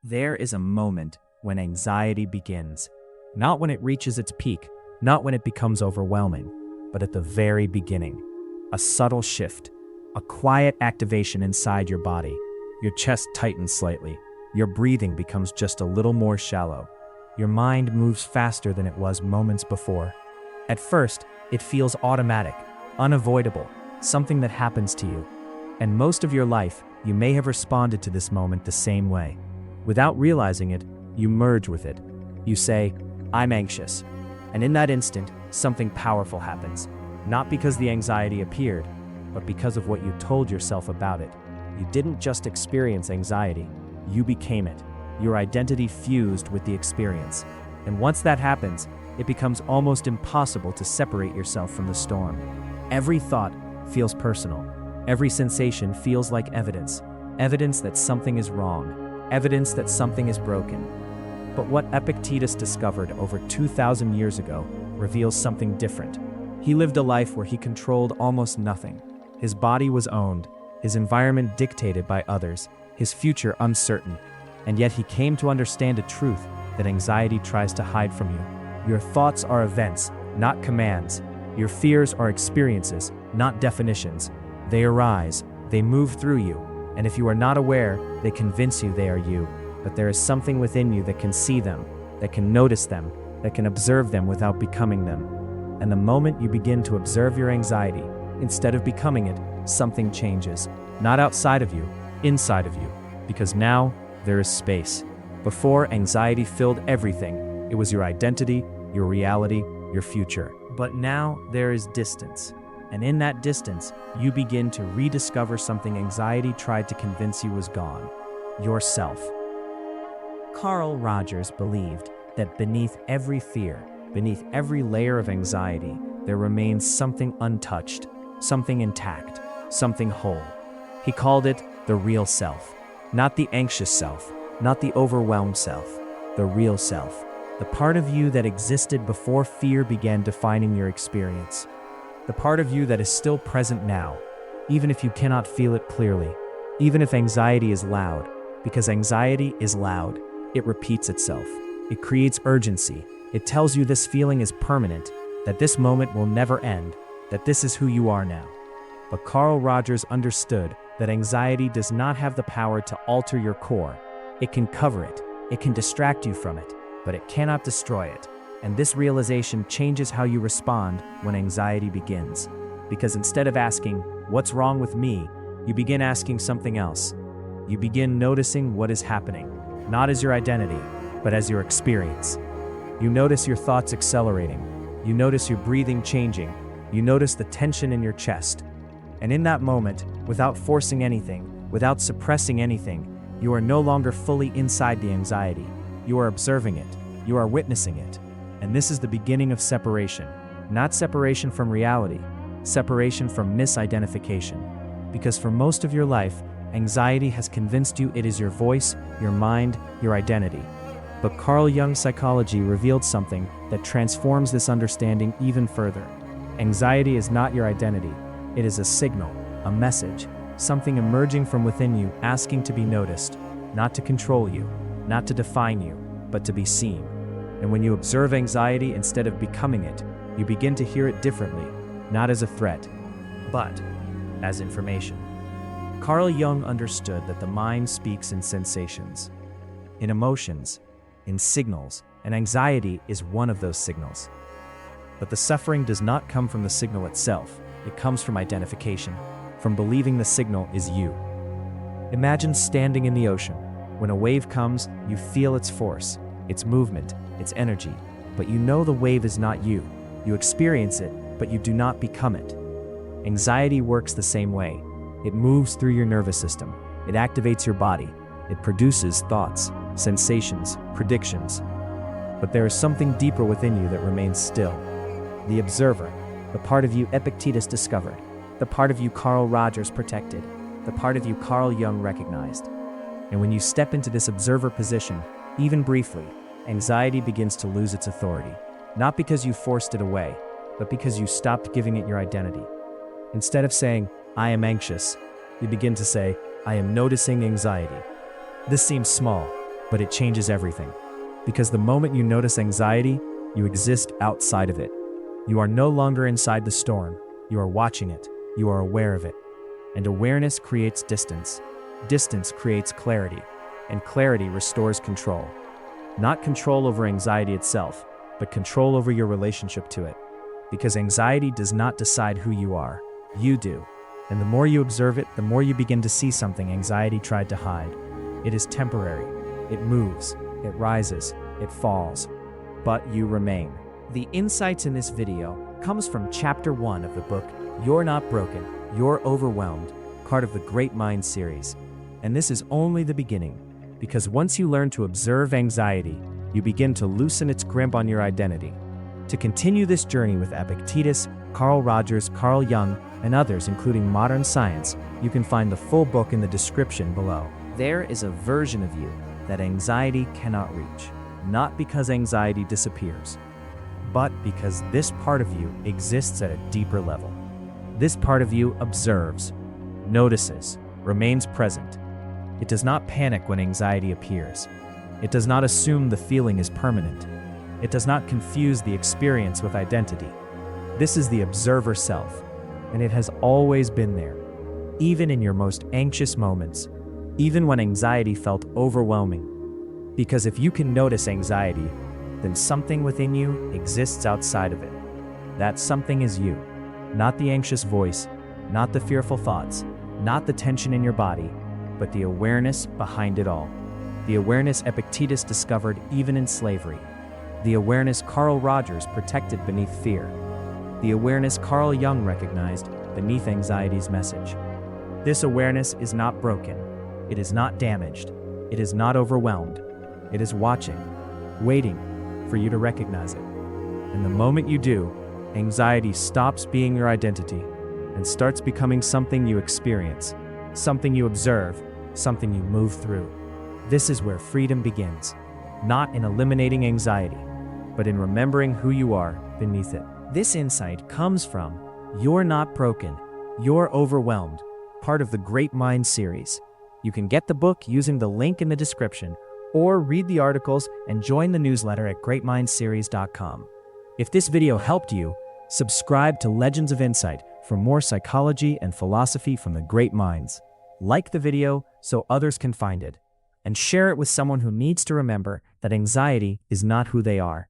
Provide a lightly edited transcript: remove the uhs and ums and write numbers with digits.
There is a moment when anxiety begins. Not when it reaches its peak, not when it becomes overwhelming, but at the very beginning. A subtle shift, a quiet activation inside your body. Your chest tightens slightly. Your breathing becomes just a little more shallow. Your mind moves faster than it was moments before. At first, it feels automatic, unavoidable, something that happens to you. And most of your life, you may have responded to this moment the same way. Without realizing it, you merge with it. You say, "I'm anxious." And in that instant, something powerful happens. Not because the anxiety appeared, but because of what you told yourself about it. You didn't just experience anxiety, you became it. Your identity fused with the experience. And once that happens, it becomes almost impossible to separate yourself from the storm. Every thought feels personal. Every sensation feels like evidence. Evidence that something is wrong. Evidence that something is broken. But what Epictetus discovered over 2,000 years ago reveals something different. He lived a life where he controlled almost nothing. His body was owned, his environment dictated by others, his future uncertain. And yet he came to understand a truth that anxiety tries to hide from you. Your thoughts are events, not commands. Your fears are experiences, not definitions. They arise, they move through you, and if you are not aware, they convince you they are you. But there is something within you that can see them, that can notice them, that can observe them without becoming them. And the moment you begin to observe your anxiety, instead of becoming it, something changes. Not outside of you, inside of you. Because now, there is space. Before, anxiety filled everything. It was your identity, your reality, your future. But now, there is distance. And in that distance, you begin to rediscover something anxiety tried to convince you was gone. Yourself. Carl Rogers believed that beneath every fear, beneath every layer of anxiety, there remains something untouched, something intact, something whole. He called it the real self. Not the anxious self, not the overwhelmed self, the real self. The part of you that existed before fear began defining your experience. The part of you that is still present now, even if you cannot feel it clearly, even if anxiety is loud, because anxiety is loud. It repeats itself. It creates urgency. It tells you this feeling is permanent, that this moment will never end, that this is who you are now. But Carl Rogers understood that anxiety does not have the power to alter your core. It can cover it. It can distract you from it, but it cannot destroy it. And this realization changes how you respond when anxiety begins. Because instead of asking, "What's wrong with me?" you begin asking something else. You begin noticing what is happening, not as your identity, but as your experience. You notice your thoughts accelerating. You notice your breathing changing. You notice the tension in your chest. And in that moment, without forcing anything, without suppressing anything, you are no longer fully inside the anxiety. You are observing it. You are witnessing it. And this is the beginning of separation. Not separation from reality, separation from misidentification. Because for most of your life, anxiety has convinced you it is your voice, your mind, your identity. But Carl Jung's psychology revealed something that transforms this understanding even further. Anxiety is not your identity. It is a signal, a message, something emerging from within you asking to be noticed, not to control you, not to define you, but to be seen. And when you observe anxiety instead of becoming it, you begin to hear it differently, not as a threat, but as information. Carl Jung understood that the mind speaks in sensations, in emotions, in signals, and anxiety is one of those signals. But the suffering does not come from the signal itself. It comes from identification, from believing the signal is you. Imagine standing in the ocean. When a wave comes, you feel its force, its movement, its energy, but you know the wave is not you. You experience it, but you do not become it. Anxiety works the same way. It moves through your nervous system. It activates your body. It produces thoughts, sensations, predictions. But there is something deeper within you that remains still. The observer, the part of you Epictetus discovered, the part of you Carl Rogers protected, the part of you Carl Jung recognized. And when you step into this observer position, even briefly, anxiety begins to lose its authority. Not because you forced it away, but because you stopped giving it your identity. Instead of saying, "I am anxious," you begin to say, "I am noticing anxiety." This seems small, but it changes everything. Because the moment you notice anxiety, you exist outside of it. You are no longer inside the storm. You are watching it. You are aware of it. And awareness creates distance. Distance creates clarity. And clarity restores control. Not control over anxiety itself, but control over your relationship to it. Because anxiety does not decide who you are. You do. And the more you observe it, the more you begin to see something anxiety tried to hide. It is temporary. It moves. It rises. It falls. But you remain. The insights in this video comes from Chapter 1 of the book, You're Not Broken, You're Overwhelmed, part of the Great Mind series. And this is only the beginning, because once you learn to observe anxiety, you begin to loosen its grip on your identity. To continue this journey with Epictetus, Carl Rogers, Carl Jung, and others including modern science, you can find the full book in the description below. There is a version of you that anxiety cannot reach, not because anxiety disappears, but because this part of you exists at a deeper level. This part of you observes, notices, remains present. It does not panic when anxiety appears. It does not assume the feeling is permanent. It does not confuse the experience with identity. This is the observer self, and it has always been there, even in your most anxious moments, even when anxiety felt overwhelming. Because if you can notice anxiety, then something within you exists outside of it. That something is you, not the anxious voice, not the fearful thoughts, not the tension in your body, but the awareness behind it all. The awareness Epictetus discovered even in slavery. The awareness Carl Rogers protected beneath fear. The awareness Carl Jung recognized beneath anxiety's message. This awareness is not broken. It is not damaged. It is not overwhelmed. It is watching, waiting for you to recognize it. And the moment you do, anxiety stops being your identity and starts becoming something you experience, something you observe, something you move through. This is where freedom begins, not in eliminating anxiety, but in remembering who you are beneath it. This insight comes from You're Not Broken, You're Overwhelmed, part of the Great Mind series. You can get the book using the link in the description, or read the articles and join the newsletter at greatmindseries.com. If this video helped you, subscribe to Legends of Insight for more psychology and philosophy from the great minds. Like the video so others can find it, and share it with someone who needs to remember that anxiety is not who they are.